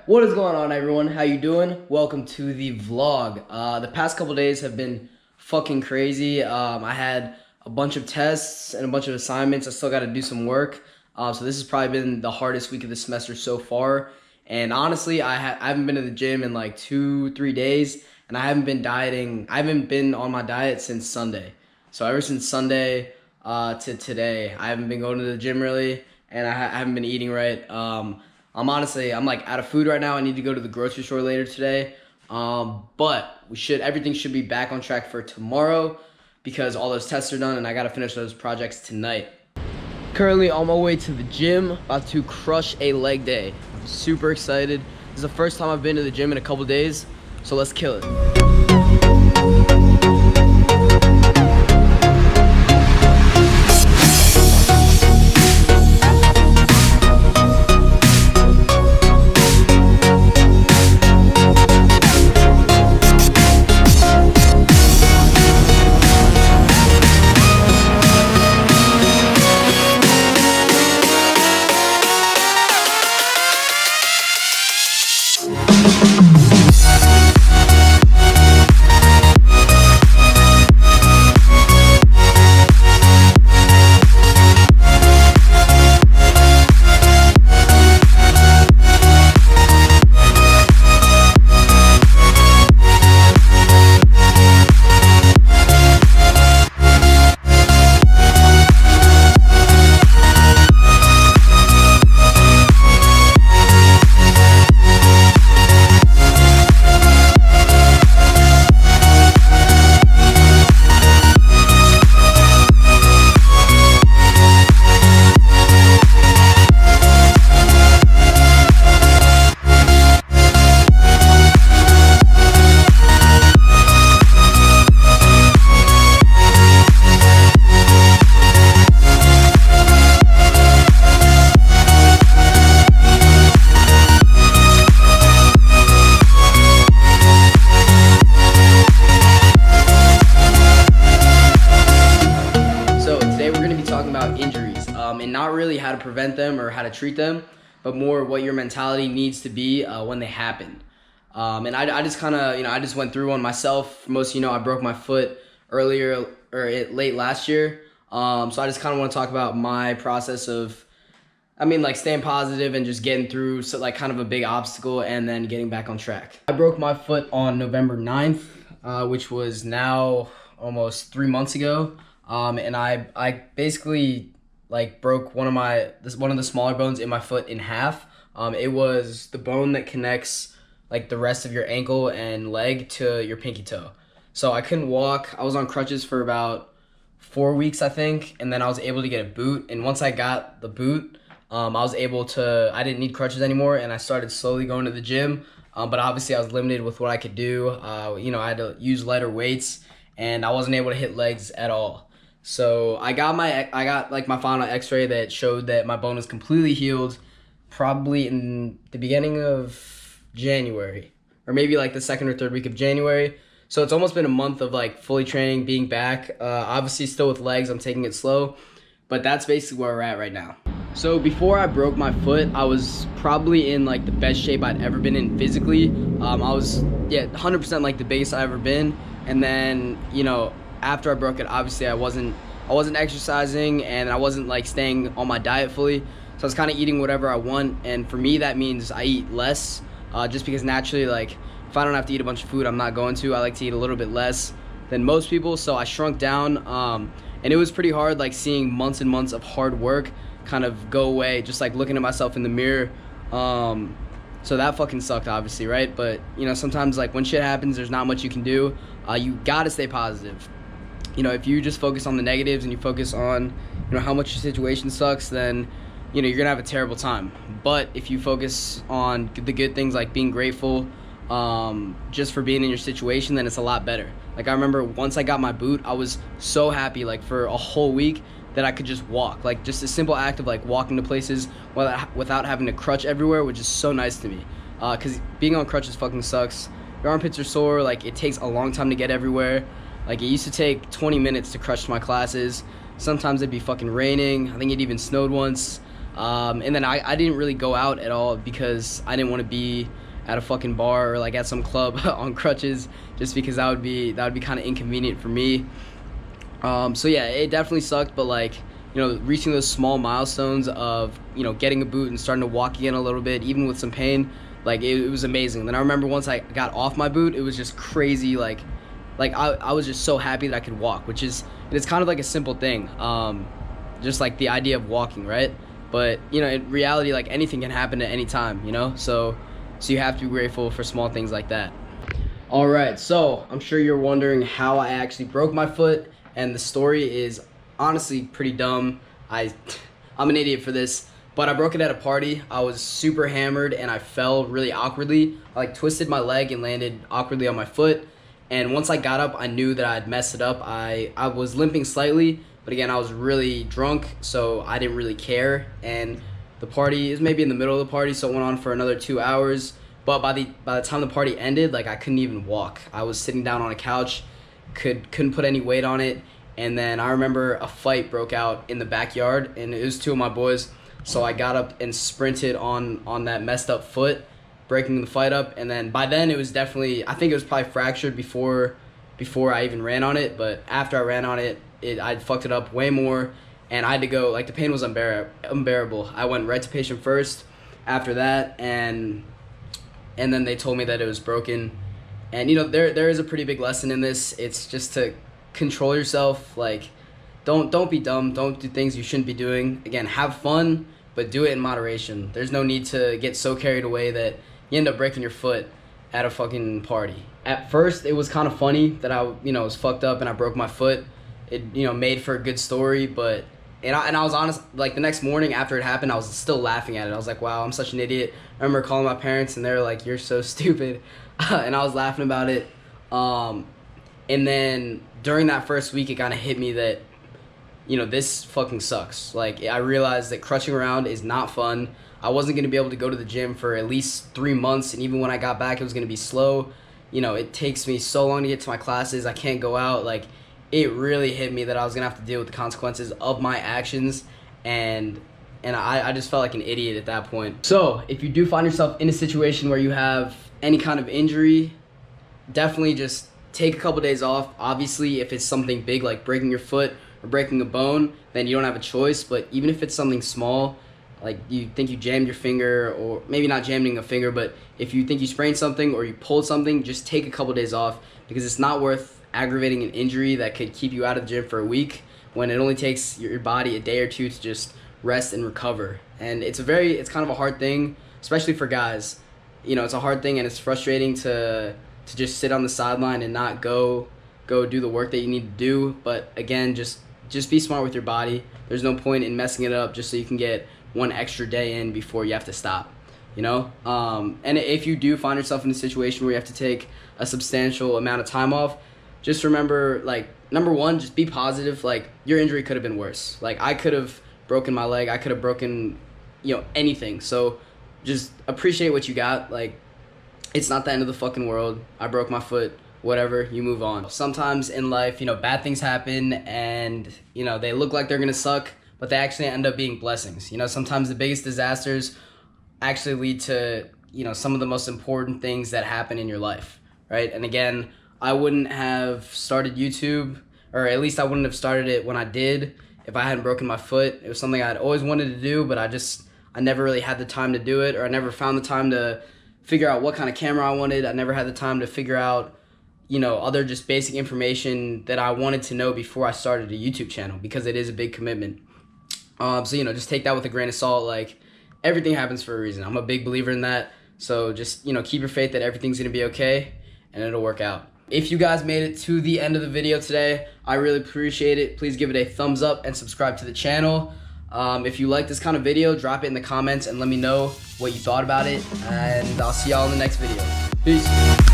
What is going on, everyone? How you doing? Welcome to the vlog. The past couple days have been fucking crazy. I had a bunch of tests and a bunch of assignments. I still got to do some work. So this has probably been the hardest week of the semester so far. And honestly, I haven't been to the gym in like 2-3 days, and I haven't been dieting. I haven't been on my diet since Sunday. So ever since Sunday to today, I haven't been going to the gym really, and I haven't been eating right. I'm like out of food right now. I need to go to the grocery store later today. But everything should be back on track for tomorrow because all those tests are done and I gotta finish those projects tonight. Currently on my way to the gym, about to crush a leg day. I'm super excited. This is the first time I've been to the gym in a couple days, so let's kill it. Injuries and not really how to prevent them or how to treat them, but more what your mentality needs to be when they happen. And I just kind of, I just went through one myself. Most I broke my foot late last year. So I just kind of want to talk about my process of, staying positive and just getting through kind of a big obstacle and then getting back on track. I broke my foot on November 9th, which was now almost 3 months ago. And I basically broke one of the smaller bones in my foot in half. It was the bone that connects the rest of your ankle and leg to your pinky toe. So I couldn't walk. I was on crutches for about 4 weeks, I think, and then I was able to get a boot. And once I got the boot, I didn't need crutches anymore, and I started slowly going to the gym. But obviously I was limited with what I could do. I had to use lighter weights, and I wasn't able to hit legs at all. So I got my final x-ray that showed that my bone was completely healed probably in the beginning of January, or maybe the second or third week of January. So it's almost been a month of fully training, being back. Obviously still with legs, I'm taking it slow, but that's basically where we're at right now. So before I broke my foot, I was probably in the best shape I'd ever been in physically. I was 100% the biggest I've ever been. And then after I broke it, obviously I wasn't exercising, and I wasn't staying on my diet fully. So I was kind of eating whatever I want, and for me that means I eat less, just because naturally if I don't have to eat a bunch of food, I'm not going to. I like to eat a little bit less than most people, so I shrunk down, and it was pretty hard seeing months and months of hard work kind of go away, just looking at myself in the mirror. So that fucking sucked, obviously, right? But sometimes when shit happens, there's not much you can do. You gotta stay positive. If you just focus on the negatives and you focus on, how much your situation sucks, then, you're gonna have a terrible time. But if you focus on the good things, like being grateful, just for being in your situation, then it's a lot better. I remember once I got my boot, I was so happy, for a whole week that I could just walk. Just a simple act of walking to places without having to crutch everywhere, which is so nice to me. Cause being on crutches fucking sucks. Your armpits are sore, it takes a long time to get everywhere. It used to take 20 minutes to crutch my classes. Sometimes it'd be fucking raining. I think it even snowed once. And then I didn't really go out at all because I didn't want to be at a fucking bar or like at some club on crutches, just because that would be kind of inconvenient for me. So yeah, it definitely sucked, but like, you know, reaching those small milestones of, you know, getting a boot and starting to walk again a little bit, even with some pain, like it was amazing. And then I remember once I got off my boot, it was just crazy. Like I was just so happy that I could walk, which is, it's kind of like a simple thing. Just like the idea of walking, right? But, you know, in reality, like anything can happen at any time, you know? So you have to be grateful for small things like that. All right, so I'm sure you're wondering how I actually broke my foot, and the story is honestly pretty dumb. I'm an idiot for this, but I broke it at a party. I was super hammered and I fell really awkwardly. I like twisted my leg and landed awkwardly on my foot. And once I got up, I knew that I'd messed it up. I was limping slightly, but again, I was really drunk, so I didn't really care. And the party is maybe in the middle of the party, so it went on for another 2 hours. But by the time the party ended, like I couldn't even walk. I was sitting down on a couch, couldn't put any weight on it. And then I remember a fight broke out in the backyard, and it was two of my boys. So I got up and sprinted on that messed up foot, breaking the fight up. And then by then it was definitely, I think it was probably fractured before I even ran on it. But after I ran on it, I fucked it up way more, and I had to go, like the pain was unbearable. I went right to patient first after that, and then they told me that it was broken. And you know, there is a pretty big lesson in this. It's just to control yourself. Like don't be dumb, don't do things you shouldn't be doing. Again, have fun, but do it in moderation. There's no need to get so carried away that you end up breaking your foot at a fucking party. At first it was kind of funny that I, you know, was fucked up and I broke my foot. It, you know, made for a good story, but I was honest, like the next morning after it happened, I was still laughing at it. I was like, wow, I'm such an idiot. I remember calling my parents and they were like, you're so stupid. And I was laughing about it. And then during that first week, it kind of hit me that, you know, this fucking sucks. Like, I realized that crutching around is not fun. I wasn't going to be able to go to the gym for at least 3 months. And even when I got back, it was going to be slow. You know, it takes me so long to get to my classes. I can't go out. Like, it really hit me that I was going to have to deal with the consequences of my actions. And I just felt like an idiot at that point. So if you do find yourself in a situation where you have any kind of injury, definitely just take a couple days off. Obviously, if it's something big like breaking your foot or breaking a bone, then you don't have a choice. But even if it's something small, like you think you jammed your finger, or maybe not jamming a finger, but if you think you sprained something or you pulled something, just take a couple days off, because it's not worth aggravating an injury that could keep you out of the gym for a week when it only takes your body a day or two to just rest and recover. And it's kind of a hard thing, especially for guys. You know, it's a hard thing, and it's frustrating to just sit on the sideline and not go do the work that you need to do. But again, just be smart with your body. There's no point in messing it up just so you can get one extra day in before you have to stop, you know? And if you do find yourself in a situation where you have to take a substantial amount of time off, just remember, like, number one, just be positive. Like, your injury could have been worse. Like, I could have broken my leg. I could have broken, you know, anything. So just appreciate what you got. Like, it's not the end of the fucking world. I broke my foot, whatever, you move on. Sometimes in life, you know, bad things happen and, you know, they look like they're gonna suck, but they actually end up being blessings. You know, sometimes the biggest disasters actually lead to, you know, some of the most important things that happen in your life, right? And again, I wouldn't have started YouTube, or at least I wouldn't have started it when I did if I hadn't broken my foot. It was something I'd always wanted to do, but I never really had the time to do it, or I never found the time to figure out what kind of camera I wanted. I never had the time to figure out, you know, other just basic information that I wanted to know before I started a YouTube channel, because it is a big commitment. So, you know, just take that with a grain of salt. Like, everything happens for a reason. I'm a big believer in that. So just, you know, keep your faith that everything's going to be okay and it'll work out. If you guys made it to the end of the video today, I really appreciate it. Please give it a thumbs up and subscribe to the channel. If you like this kind of video, drop it in the comments and let me know what you thought about it. And I'll see y'all in the next video. Peace.